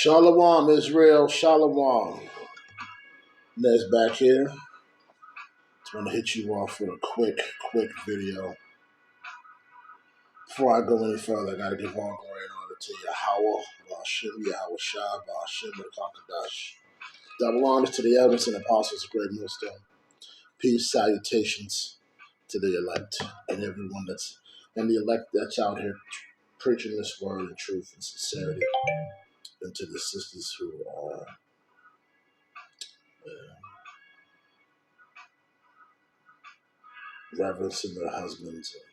Shalom, Israel. Shalom. Nez back here. Just want to hit you off with a quick video. Before I go any further, I got to give all glory and honor to Yahweh, Ba'ashem, Yahweh Shah, Ba'ashem, Rakakadash. Double honors to the elders and apostles of Great Millstone. Peace, salutations to the elect and everyone the elect that's out here preaching this word in truth and sincerity, and to the sisters who are reverencing their husbands, and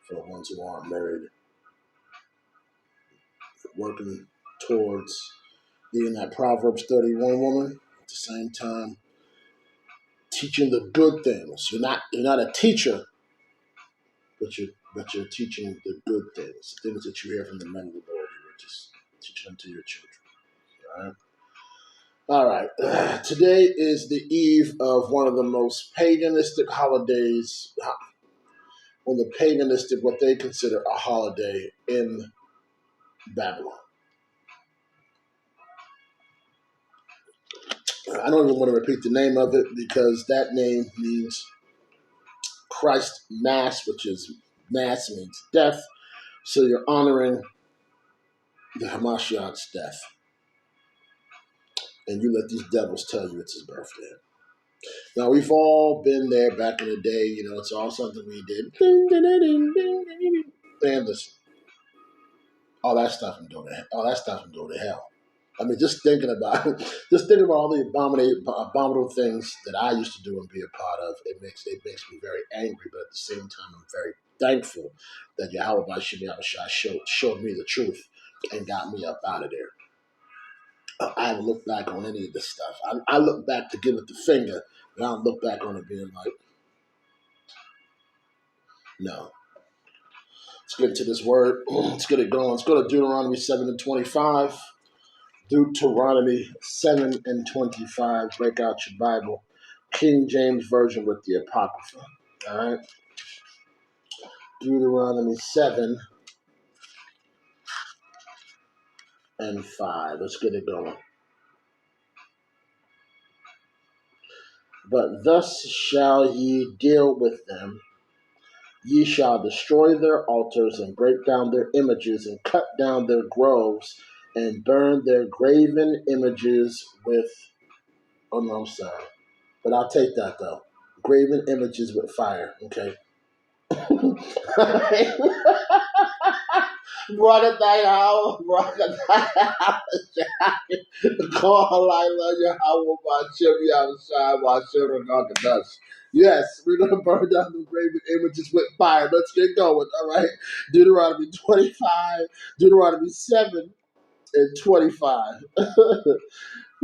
for the ones who aren't married, working towards being that Proverbs 31 woman, at the same time teaching the good things. You're not a teacher, but you're teaching the good things, the things that you hear from the men of the Lord. You're just teaching them to your children. All right. Today is the eve of one of the most paganistic holidays, on the paganistic, what they consider a holiday in Babylon. I don't even want to repeat the name of it because that name means Christ Mass, which is Mass means death. So you're honoring the Hamashiach's death. And you let these devils tell you it's his birthday. Now, we've all been there back in the day. You know, it's all something we did. And listen, all that stuff can go to hell. I mean, just thinking about all the abominable things that I used to do and be a part of, it makes me very angry. But at the same time, I'm very thankful that Yahweh Bashim Yahushua showed me the truth and got me up out of there. I haven't looked back on any of this stuff. I look back to give it the finger, but I don't look back on it being like, no. Let's get into this word. Let's get it going. Let's go to Deuteronomy 7:25. Deuteronomy 7:25. Break out your Bible. King James Version with the Apocrypha. All right. Deuteronomy 7:5. Let's get it going. But thus shall ye deal with them. Ye shall destroy their altars and break down their images and cut down their groves and burn their graven images with, oh no, I'm sorry. But I'll take that though. Graven images with fire, okay? Yes, we're going to burn down the graven images with fire. Let's get going, all right? Deuteronomy 25, Deuteronomy 7:25.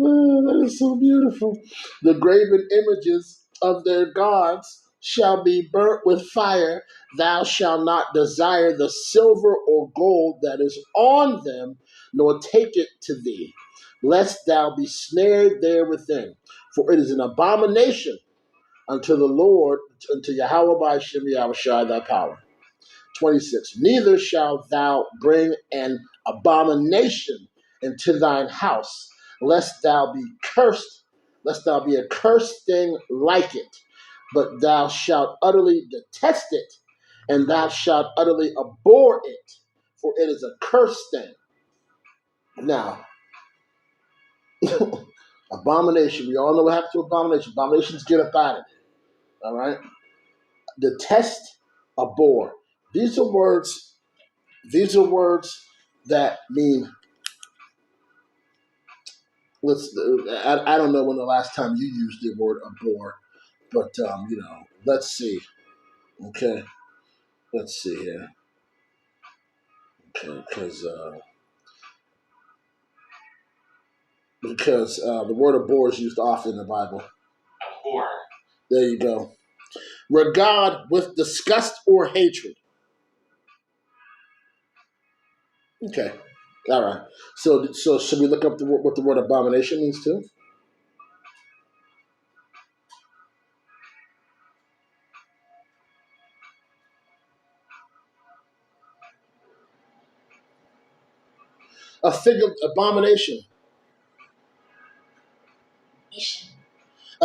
Oh, that is so beautiful. The graven images of their gods shall be burnt with fire. Thou shalt not desire the silver or gold that is on them, nor take it to thee, lest thou be snared there within. For it is an abomination unto the Lord, unto Yahweh by Shem Yahushua thy power. 26. Neither shalt thou bring an abomination into thine house, lest thou be a cursed thing like it. But thou shalt utterly detest it, and thou shalt utterly abhor it, for it is a cursed thing. Now, abomination, we all know what happens to abomination. Abominations get up out of it. All right? Detest, abhor. These are words that mean, I don't know when the last time you used the word abhor, but, let's see. Okay. Let's see here. Okay, because the word abhor is used often in the Bible. Abhor. There you go. Regard with disgust or hatred. Okay. All right. So should we look up what the word abomination means too? A thing of abomination.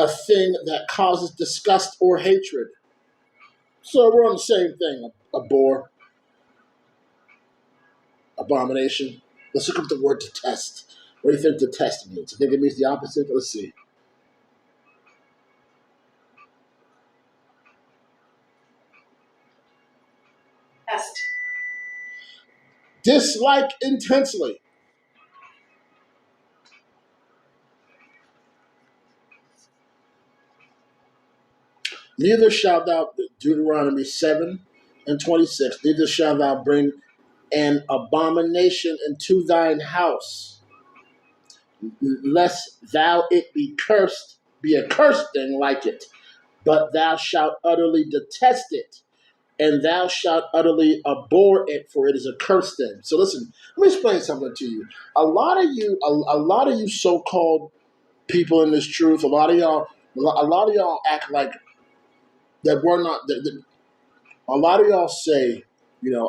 a thing that causes disgust or hatred. So we're on the same thing. Abhor, abomination. Let's look up the word detest. What do you think detest means? You think it means the opposite? Let's see. Test. Dislike intensely. Neither shalt thou, Deuteronomy 7:26, neither shalt thou bring an abomination into thine house, lest thou it be a cursed thing like it, but thou shalt utterly detest it, and thou shalt utterly abhor it, for it is a cursed thing. So listen, let me explain something to you. A lot of you so-called people in this truth, a lot of y'all act like that we're not. A lot of y'all say,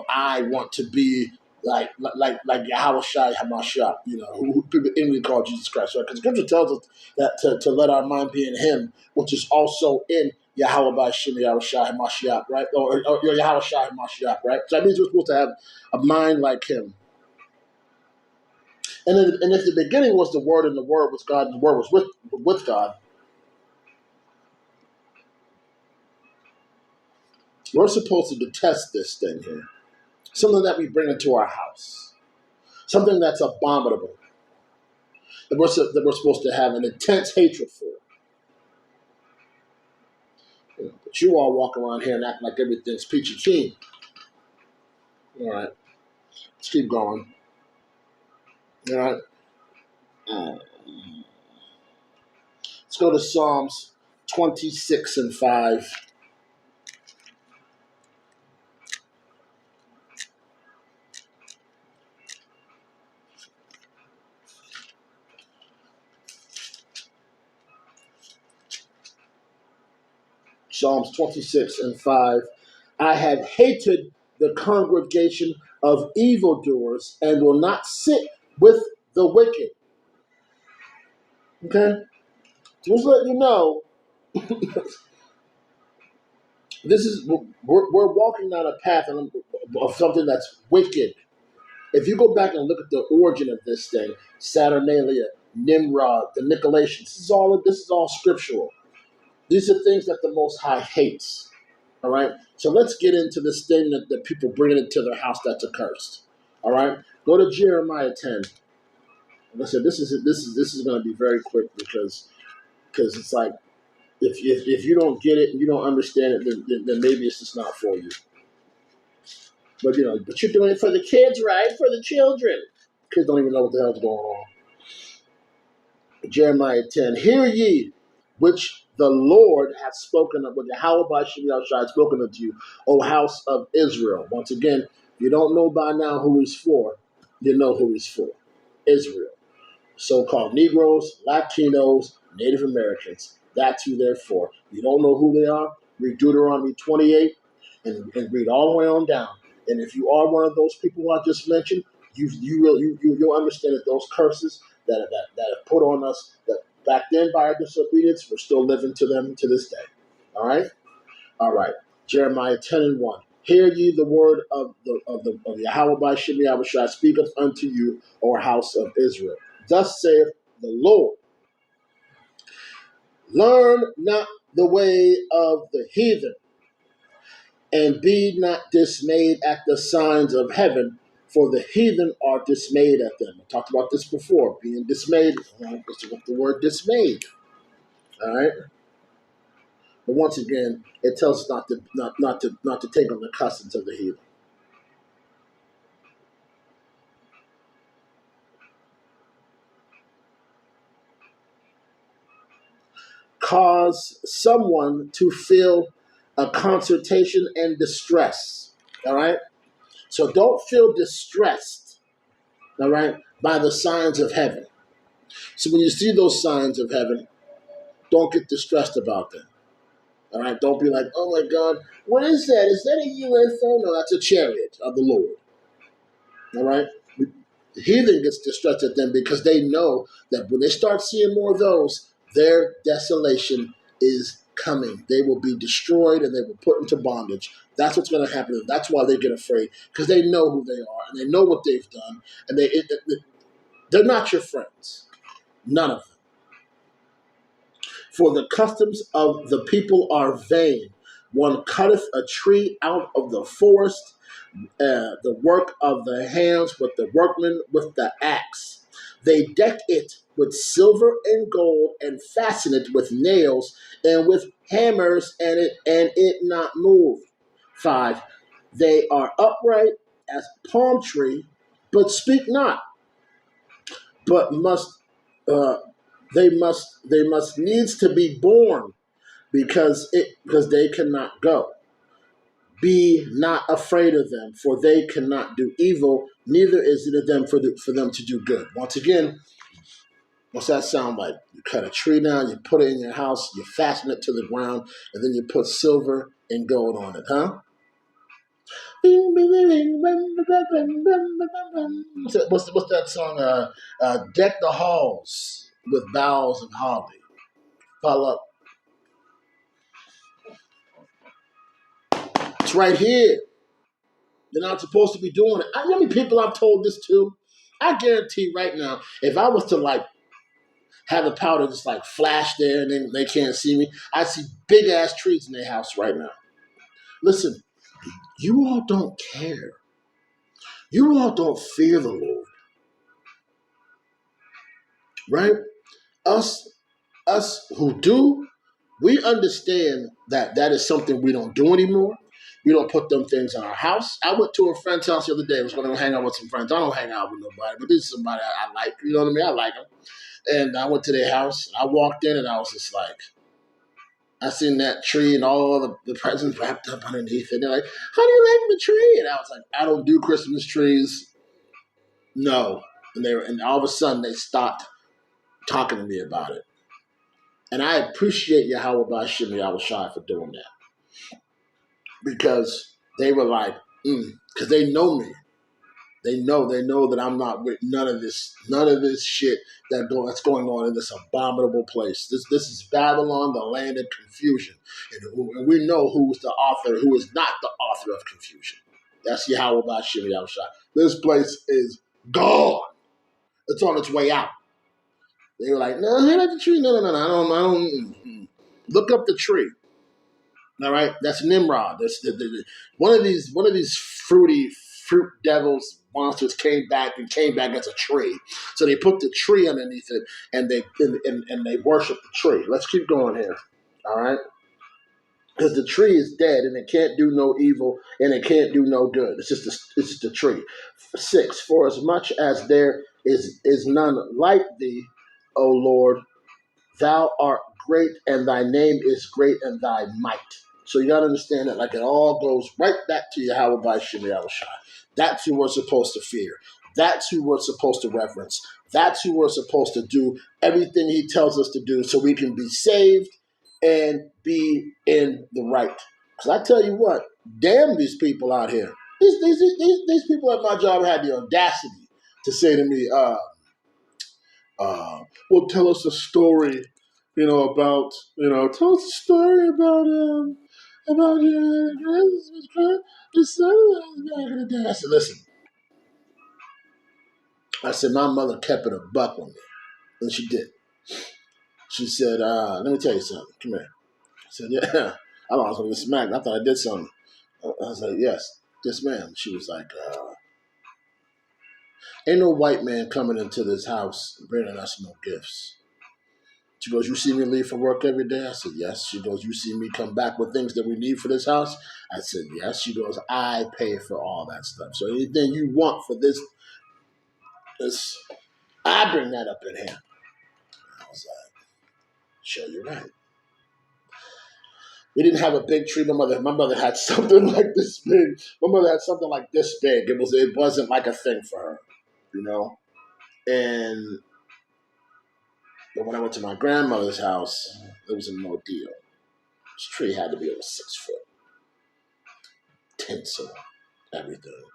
I want to be like Yahweh Shai Hamashiach, who people inwardly call Jesus Christ, right? Because Scripture tells us that to let our mind be in Him, which is also in Yahweh by Shem Yahweh Shai Hamashiach, right? Or Yahweh Shai Hamashiach, right? So that means we're supposed to have a mind like Him. And if the beginning was the Word, and the Word was God, and the Word was with God, we're supposed to detest this thing here, something that we bring into our house, something that's abominable, that we're supposed to have an intense hatred for. But you all walk around here and act like everything's peachy keen. All right, let's keep going. All right, let's go to Psalms 26:5. Psalms 26:5. I have hated the congregation of evildoers and will not sit with the wicked. Okay, just let you know, we're walking down a path of something that's wicked. If you go back and look at the origin of this thing, Saturnalia, Nimrod, the Nicolaitans, this is all scriptural. These are things that the Most High hates. All right. So let's get into this thing that people bring into their house that's accursed. All right. Go to Jeremiah 10. Like I said, this is going to be very quick because it's like if you don't get it and you don't understand it, then maybe it's just not for you. But you're doing it for the kids, right? For the children. Kids don't even know what the hell's going on. Jeremiah 10. Hear ye, which the Lord hath spoken of, what Yahweh by Shem Yahshua hath spoken unto you, O house of Israel. Once again, if you don't know by now who he's for, you know who he's for. Israel. So-called Negroes, Latinos, Native Americans. That's who they're for. You don't know who they are? Read Deuteronomy 28 and read all the way on down. And if you are one of those people who I just mentioned, you'll understand that those curses that are put on us that back then by our disobedience, we're still living to them to this day. All right? All right. Jeremiah 10:1. Hear ye the word of Yahweh by Shem Yahweh speaketh unto you, O house of Israel. Thus saith the Lord, learn not the way of the heathen, and be not dismayed at the signs of heaven, for the heathen are dismayed at them. I talked about this before, being dismayed. What's the word dismayed? All right. But once again, it tells us not to take on the customs of the heathen. Cause someone to feel a consternation and distress. All right. So don't feel distressed. All right, by the signs of heaven. So when you see those signs of heaven, don't get distressed about them. All right, don't be like, oh my God, what is that? Is that a UFO? No, that's a chariot of the Lord. All right, the heathen gets distressed at them because they know that when they start seeing more of those, Their desolation is coming. They will be destroyed and they will put into bondage. That's what's going to happen. That's why they get afraid, because they know who they are and they know what they've done, and they're not your friends. None of them. For the customs of the people are vain. One cutteth a tree out of the forest, the work of the hands with the workman with the axe. They deck it with silver and gold and fasten it with nails and with hammers, and it not move. 5. They are upright as palm tree, but speak not, but must uh, they must needs to be born, because they cannot go. Be not afraid of them, for they cannot do evil, neither is it of them for them to do good. Once again, what's that sound like? You cut a tree down, you put it in your house, you fasten it to the ground, and then you put silver and gold on it, huh? What's that song? Deck the halls with boughs of holly. Follow up. It's right here. They're not supposed to be doing it. I know how many people I've told this to. I guarantee right now, if I was to like have the power to just like flash there and then they can't see me, I see big ass trees in their house right now. Listen, you all don't care. You all don't fear the Lord, right? Us, us who do, we understand that that is something we don't do anymore. We don't put them things in our house. I went to a friend's house the other day. I was going to hang out with some friends. I don't hang out with nobody, but this is somebody I like. You know what I mean? I like them. And I went to their house. And I walked in, and I was just like, I seen that tree and all the presents wrapped up underneath it. They're like, "How do you like the tree?" And I was like, "I don't do Christmas trees. No." And all of a sudden they stopped talking to me about it. And I appreciate Yahweh Bashim Yahushai for doing that, because they were like, because they know me. They know that I'm not with none of this shit that's going on in this abominable place. This is Babylon, the land of confusion, and we know who's the author, who is not the author of confusion. That's Yahweh Bashim Yahushua. This place is gone. It's on its way out. They were like, no, hit at the tree. No, I don't. Look up the tree. All right, that's Nimrod. That's one of these fruit devils monsters came back as a tree. So they put the tree underneath it, and they worship the tree. Let's keep going here. All right, because the tree is dead and it can't do no evil and it can't do no good. It's just a tree. 6. For as much as there is none like thee, O Lord, thou art great, and thy name is great, and thy might. So you gotta understand that, like, it all goes right back to Yahweh by Shemi Yahushua. That's who we're supposed to fear. That's who we're supposed to reverence. That's who we're supposed to do everything he tells us to do, so we can be saved and be in the right. Because I tell you what, damn these people out here. These people at my job had the audacity to say to me, well, tell us a story, tell us a story about the son back in the day. I said, listen, my mother kept it a buck with me, and she did. She said, let me tell you something. Come here. I said, yeah. I thought I was going to get smacked. I thought I did something. I was like, yes, ma'am. She was like, ain't no white man coming into this house bringing us no gifts. She goes, you see me leave for work every day? I said, yes. She goes, you see me come back with things that we need for this house? I said, yes. She goes, I pay for all that stuff. So anything you want for this I bring that up in here. I was like, sure, you're right. We didn't have a big tree. My mother had something like this big. My mother had something like this big. It wasn't like a thing for her, you know? And but when I went to my grandmother's house, it was a no deal. This tree had to be over 6 foot. Tinsel, everything.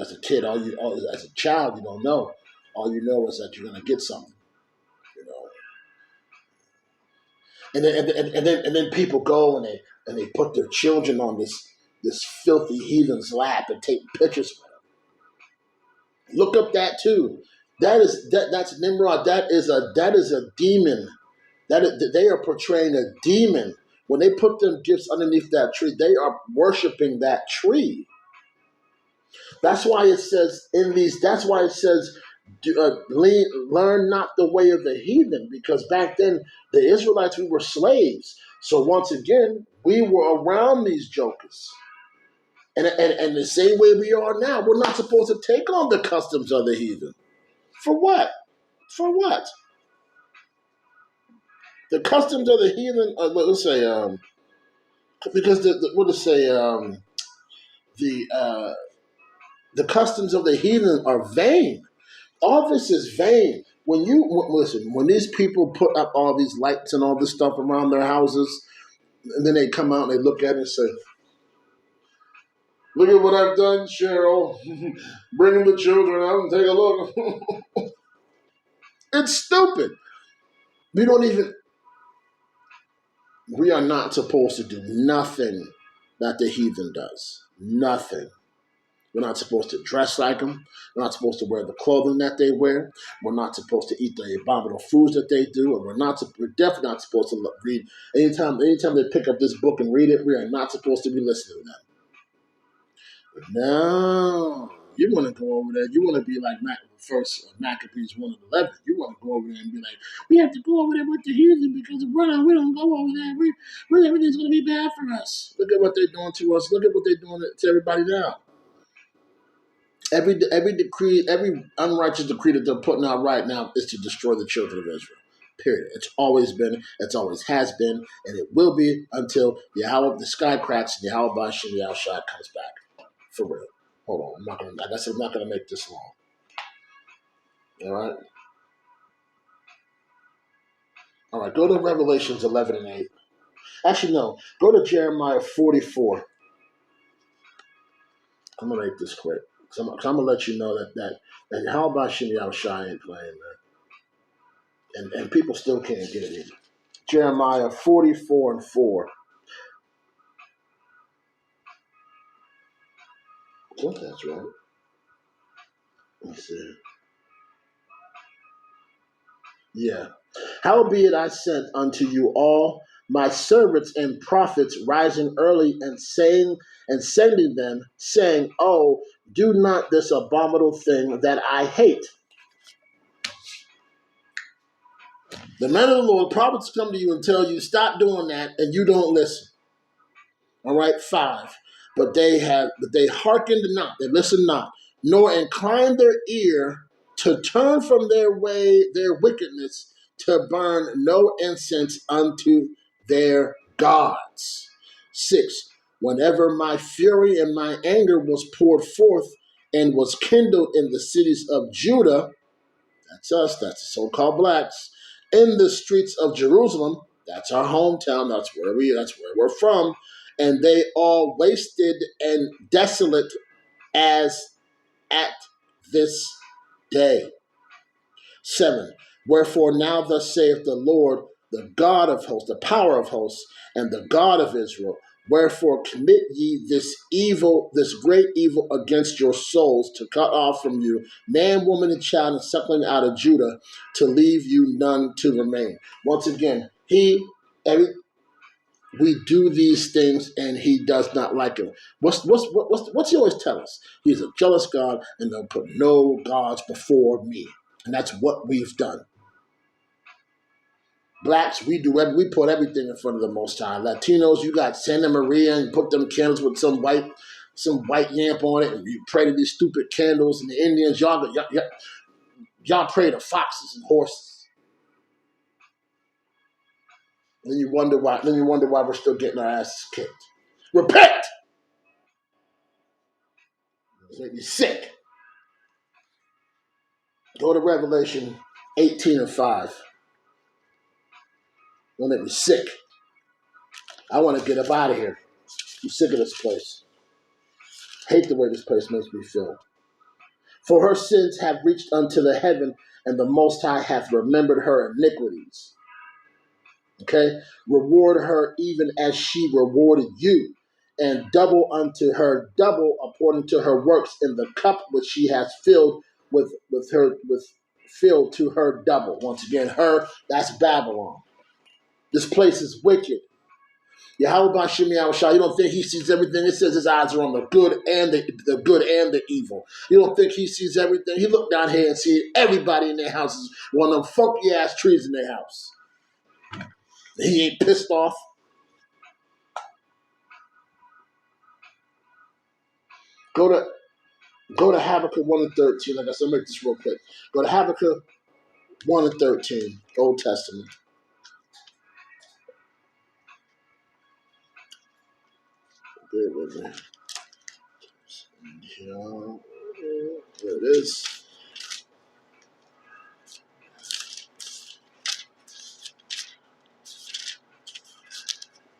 As a kid, as a child, you don't know. All you know is that you're gonna get something. You know. And then people go and they put their children on this filthy heathen's lap and take pictures with them. Look up that too. That's Nimrod. That is a demon. They are portraying a demon. When they put them gifts underneath that tree, they are worshiping that tree. That's why it says in these. That's why it says, learn not the way of the heathen, because back then the Israelites, we were slaves. So once again, we were around these jokers, and the same way we are now. We're not supposed to take on the customs of the heathen. For what? For what? The customs of the heathen. Let's say, because what to say, the the customs of the heathen are vain. All this is vain. Listen, when these people put up all these lights and all this stuff around their houses, and then they come out and they look at it and say, "Look at what I've done, Cheryl. Bring the children out and take a look." It's stupid. We don't even. We are not supposed to do nothing that the heathen does. Nothing. We're not supposed to dress like them. We're not supposed to wear the clothing that they wear. We're not supposed to eat the abominable foods that they do. And we're definitely not supposed to read. Anytime they pick up this book and read it, we are not supposed to be listening to them. No. You want to go over there. You want to be like first Maccabees 1 and 11. You want to go over there and be like, we have to go over there with the heathen, because if we don't go over there, everything's going to be bad for us. Look at what they're doing to us. Look at what they're doing to everybody now. Every decree, every unrighteous decree that they're putting out right now is to destroy the children of Israel. Period. It's always been, it's always has been, and it will be until Yahweh, the sky cracks, and Yahweh Bashim Yahushua comes back. For real. Hold on. Like I said, I'm not going to make this long. All right? All right, go to Revelations 11 and 8. Actually, no. Go to Jeremiah 44. I'm going to make this quick. Because I'm going to let you know that Yahweh Bashim Yahushua ain't playing, man. And people still can't get it either. Jeremiah 44 and 4. I think that's right. Let me see. Yeah. Howbeit I sent unto you all my servants and prophets, rising early and saying and sending them, saying, "Oh, do not this abominable thing that I hate." The men of the Lord, prophets, come to you and tell you, stop doing that, and you don't listen. All right, 5. But they hearkened not, they listened not, nor inclined their ear to turn from their wickedness, to burn no incense unto their gods. 6. Whenever my fury and my anger was poured forth and was kindled in the cities of Judah, that's us, that's the so-called blacks, in the streets of Jerusalem, that's our hometown, that's where we're from, and they all wasted and desolate as at this day. 7. Wherefore now thus saith the Lord, the God of hosts, the power of hosts, and the God of Israel, wherefore commit ye this evil, this great evil against your souls, to cut off from you man, woman, and child, and suckling out of Judah, to leave you none to remain. Once again, we do these things, and he does not like them. What's he always tell us? He's a jealous God, and they'll put no gods before me. And that's what we've done. Blacks, we put everything in front of the Most High. Latinos, you got Santa Maria and put them candles with some white yamp on it, and you pray to these stupid candles. And the Indians, y'all pray to foxes and horses. Then you wonder why. We're still getting our asses kicked. Repent. It's make me sick. Go to Revelation 18 and 5. Don't make me sick. I want to get up out of here. I'm sick of this place. Hate the way this place makes me feel. For her sins have reached unto the heaven, and the Most High hath remembered her iniquities. Okay? Reward her even as she rewarded you, and double unto her double according to her works in the cup which she has filled with filled to her double. Once again, her, that's Babylon. This place is wicked. Yahweh Bashim Yahushua, you don't think he sees everything? It says his eyes are on the good and the good and the evil. You don't think he sees everything? He looked down here and see everybody in their houses, one of them funky ass trees in their house. He ain't pissed off. Go to Habakkuk 1 and 13. Like I said, I'll make this real quick. Go to Habakkuk 1 and 13, Old Testament. Bear with me. There it is.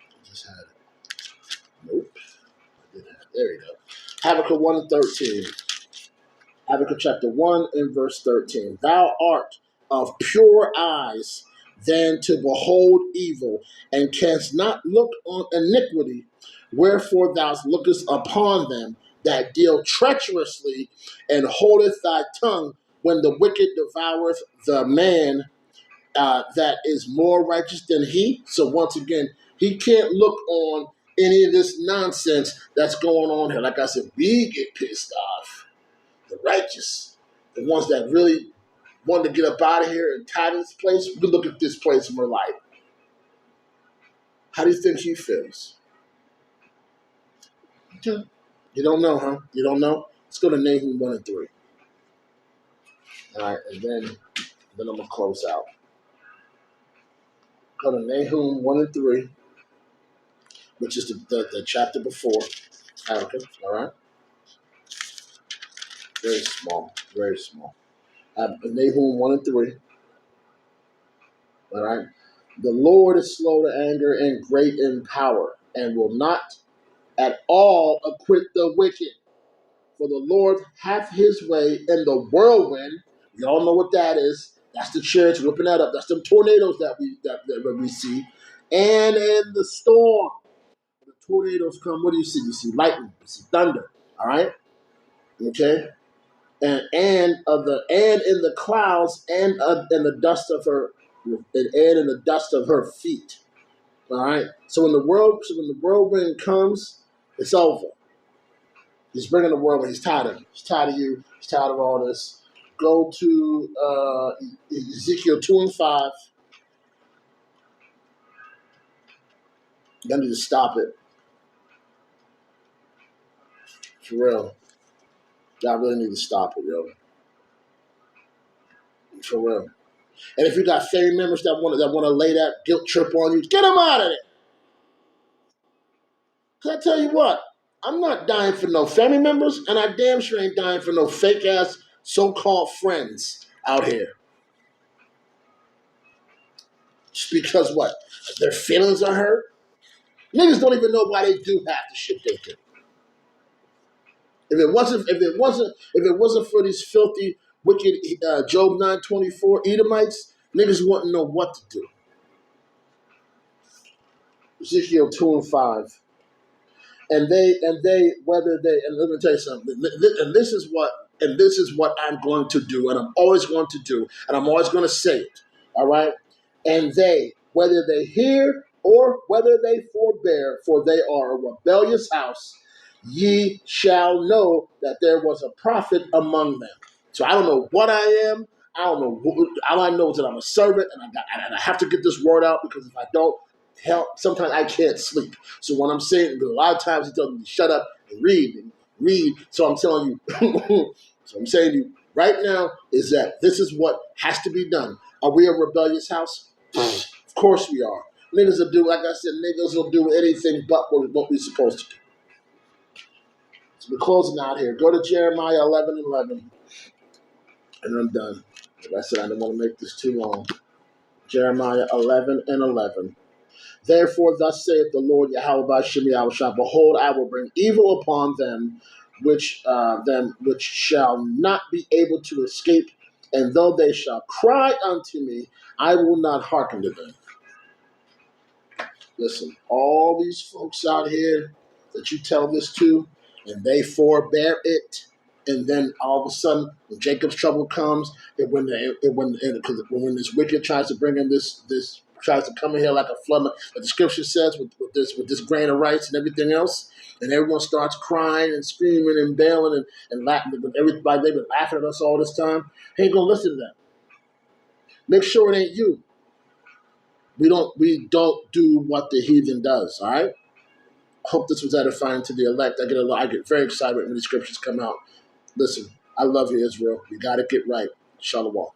I just had it. Nope. I didn't have it. There we go. Habakkuk 1 and 13. Habakkuk chapter 1 and verse 13. Thou art of pure eyes than to behold evil, and canst not look on iniquity. Wherefore thou lookest upon them that deal treacherously, and holdeth thy tongue when the wicked devoureth the man that is more righteous than he. So once again, he can't look on any of this nonsense that's going on here. Like I said, we get pissed off, the righteous, the ones that really want to get up out of here and tired of this place. We look at this place and we're like, how do you think he feels? You don't know, huh? You don't know? Let's go to Nahum 1 and 3. All right, and then I'm going to close out. Go to Nahum 1 and 3, which is the chapter before Habakkuk, all right? Very small, very small. Nahum 1 and 3, all right? The Lord is slow to anger and great in power, and will not at all acquit the wicked. For the Lord hath his way in the whirlwind. We all know what that is. That's the chariots whipping that up. That's them tornadoes that we see. And in the storm. The tornadoes come. What do you see? You see lightning. You see thunder. All right? Okay? And in the clouds and in the dust of her feet. All right? So when the whirlwind comes, it's over. He's bringing the world, but he's tired of it. He's tired of you. He's tired of all this. Go to Ezekiel 2 and 5. I need to stop it. For real. I really need to stop it, yo. For real. And if you got family members that want to lay that guilt trip on you, get them out of there. Because I tell you what, I'm not dying for no family members, and I damn sure ain't dying for no fake-ass so-called friends out here. Just because what? Their feelings are hurt? Niggas don't even know why they do half the shit they do. If it wasn't for these filthy, wicked Job 9:24 Edomites, niggas wouldn't know what to do. Ezekiel 2 and 5. And let me tell you something. And this is what I'm going to do, and I'm always going to do, and I'm always going to say it. All right. And they, whether they hear or whether they forbear, for they are a rebellious house, ye shall know that there was a prophet among them. So I don't know what I am. I don't know. All I know is that I'm a servant, and I have to get this word out, because if I don't, hell, sometimes I can't sleep. So what I'm saying, a lot of times he tells me to shut up and read. So I'm telling you, so I'm saying to you right now is that this is what has to be done. Are we a rebellious house? Of course we are. Niggas will do, like I said, niggas will do anything but what we're supposed to do. So we're closing out here. Go to Jeremiah 11:11, and I'm done. Like I said, I don't want to make this too long. Jeremiah 11:11. Therefore, thus saith the Lord Yahweh Bashim Yahushua, behold, I will bring evil upon them which shall not be able to escape, and though they shall cry unto me, I will not hearken to them. Listen, all these folks out here that you tell this to, and they forbear it, and then all of a sudden, when Jacob's trouble comes, and when this wicked tries to bring in this tries to come in here like a flood, like the scripture says, with this grain of rice and everything else, and everyone starts crying and screaming and bailing and laughing. Everybody they've been laughing at us all this time. He ain't gonna listen to them. Make sure it ain't you. We don't do what the heathen does. All right. Hope this was edifying to the elect. I get very excited when the scriptures come out. Listen, I love you, Israel. We got to get right. Shalom.